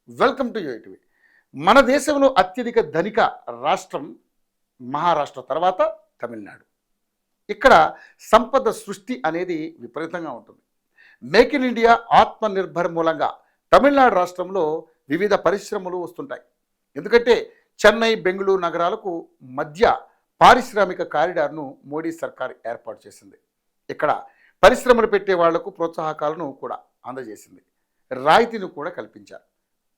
Welcome to UTV. మన దేశంలో అత్యధిక ధనిక రాష్ట్రం మహారాష్ట్ర తర్వాత తమిళనాడు. ఇక్కడ సంపద సృష్టి అనేది విపరీతంగా ఉంటుంది. మేక్ ఇన్ ఇండియా ఆత్మనిర్భర్ మూలంగా తమిళనాడు రాష్ట్రంలో వివిధ పరిశ్రమలు వస్తుంటాయి. ఎందుకంటే చెన్నై, బెంగళూరు నగరాలకు మధ్య పారిశ్రామిక కారిడార్ను మోడీ సర్కార్ ఏర్పాటు చేసింది. ఇక్కడ పరిశ్రమలు పెట్టే వాళ్లకు ప్రోత్సాహకాలను కూడా అందజేసింది, రాయితీని కూడా కల్పించారు.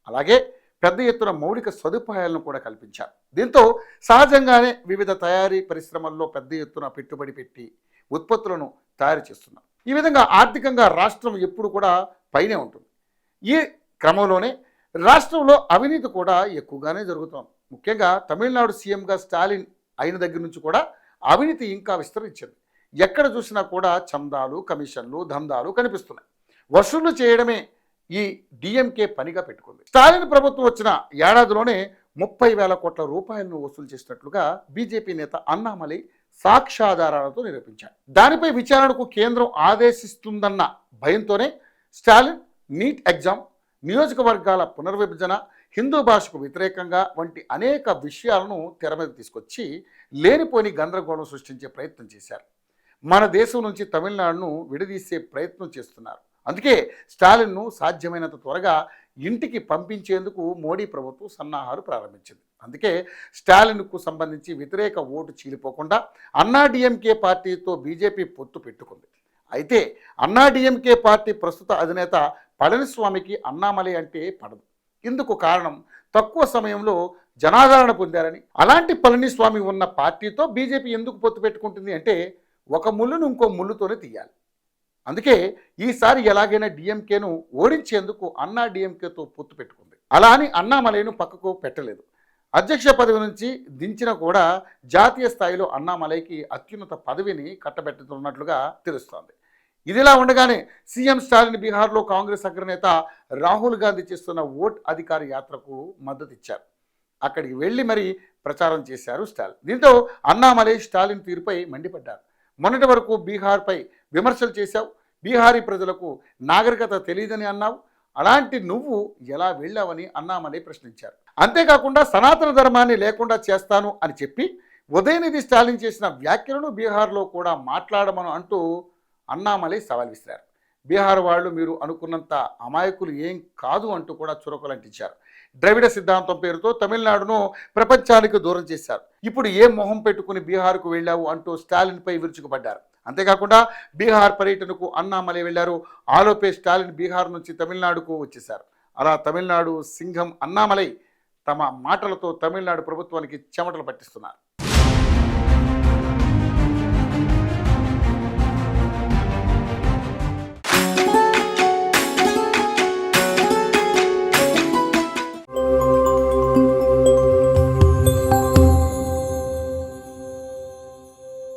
అలాగే పెద్ద ఎత్తున మౌలిక సదుపాయాలను కూడా కల్పించారు. దీంతో సహజంగానే వివిధ తయారీ పరిశ్రమల్లో పెద్ద ఎత్తున పెట్టుబడి పెట్టి ఉత్పత్తులను తయారు చేస్తున్నారు. ఈ విధంగా ఆర్థికంగా రాష్ట్రం ఎప్పుడు కూడా పైనే ఉంటుంది. ఈ క్రమంలోనే రాష్ట్రంలో అవినీతి కూడా ఎక్కువగానే జరుగుతోంది. ముఖ్యంగా తమిళనాడు సీఎంగా స్టాలిన్ అయిన దగ్గర నుంచి కూడా అవినీతి ఇంకా విస్తరించింది. ఎక్కడ చూసినా కూడా చందాలు, కమిషన్లు, దందాలు కనిపిస్తున్నాయి. వసూలు చేయడమే ఈ డిఎంకే పనిగా పెట్టుకుంది. స్టాలిన్ ప్రభుత్వం వచ్చిన ఏడాదిలోనే 30,000 కోట్ల రూపాయలను వసూలు చేసినట్లుగా బీజేపీ నేత అన్నామలై సాక్ష్యాధారాలతో నిరూపించారు. దానిపై విచారణకు కేంద్రం ఆదేశిస్తుందన్న భయంతోనే స్టాలిన్ నీట్ ఎగ్జామ్, నియోజకవర్గాల పునర్విభజన, హిందూ భాషకు వ్యతిరేకంగా వంటి అనేక విషయాలను తెర మీద తీసుకొచ్చి లేనిపోని గందరగోళం సృష్టించే ప్రయత్నం చేశారు. మన దేశం నుంచి తమిళనాడును విడదీసే ప్రయత్నం చేస్తున్నారు. అందుకే స్టాలిన్ను సాధ్యమైనంత త్వరగా ఇంటికి పంపించేందుకు మోడీ ప్రభుత్వం సన్నాహాలు ప్రారంభించింది. అందుకే స్టాలిన్కు సంబంధించి వ్యతిరేక ఓటు చీలిపోకుండా అన్నాడీఎంకే పార్టీతో బీజేపీ పొత్తు పెట్టుకుంది. అయితే అన్నాడీఎంకే పార్టీ ప్రస్తుత అధినేత పళనిస్వామికి అన్నామలై అంటే పడదు. ఇందుకు కారణం తక్కువ సమయంలో జనాదరణ పొందారని. అలాంటి పళనిస్వామి ఉన్న పార్టీతో బీజేపీ ఎందుకు పొత్తు పెట్టుకుంటుంది అంటే ఒక ముళ్ళును ఇంకో ముళ్ళుతోనే తీయాలి. అందుకే ఈసారి ఎలాగైనా డిఎంకేను ఓడించేందుకు అన్నా డిఎంకేతో పొత్తు పెట్టుకుంది. అలా అని అన్నామలైను పక్కకు పెట్టలేదు. అధ్యక్ష పదవి నుంచి దించిన కూడా జాతీయ స్థాయిలో అన్నామలైకి అత్యున్నత పదవిని కట్టబెట్టుతున్నట్లుగా తెలుస్తోంది. ఇదిలా ఉండగానే సీఎం స్టాలిన్ బీహార్లో కాంగ్రెస్ అగ్రనేత రాహుల్ గాంధీ చేస్తున్న ఓట్ అధికార యాత్రకు మద్దతు ఇచ్చారు. అక్కడికి వెళ్ళి మరీ ప్రచారం చేశారు స్టాలిన్. దీంతో అన్నామలై స్టాలిన్ తీరుపై మండిపడ్డారు. మొన్నటి వరకు బీహార్పై విమర్శలు చేశావు, బీహారీ ప్రజలకు నాగరికత తెలియదని అన్నావు, అలాంటి నువ్వు ఎలా వెళ్ళావని అన్నామలై ప్రశ్నించారు. అంతేకాకుండా సనాతన ధర్మాన్ని లేకుండా చేస్తాను అని చెప్పి ఉదయనిధి స్టాలిన్ చేసిన వ్యాఖ్యలను బీహార్లో కూడా మాట్లాడమను అంటూ అన్నామలై సవాల్ విసిరారు. బీహార్ వాళ్ళు మీరు అనుకున్నంత అమాయకులు ఏం కాదు అంటూ కూడా చురకలంటించారు. ద్రవిడ సిద్ధాంతం పేరుతో తమిళనాడును ప్రపంచానికి దూరం చేశారు. ఇప్పుడు ఏ మొహం పెట్టుకుని బీహార్కు వెళ్ళావు అంటూ స్టాలిన్పై విరుచుకుపడ్డారు. అంతేకాకుండా బీహార్ పర్యటనకు అన్నామలై వెళ్లారు. ఆలోపే స్టాలిన్ బీహార్ నుంచి తమిళనాడుకు వచ్చేశారు. అలా తమిళనాడు సింహం అన్నామలై తమ మాటలతో తమిళనాడు ప్రభుత్వానికి చెమటలు పట్టిస్తున్నారు.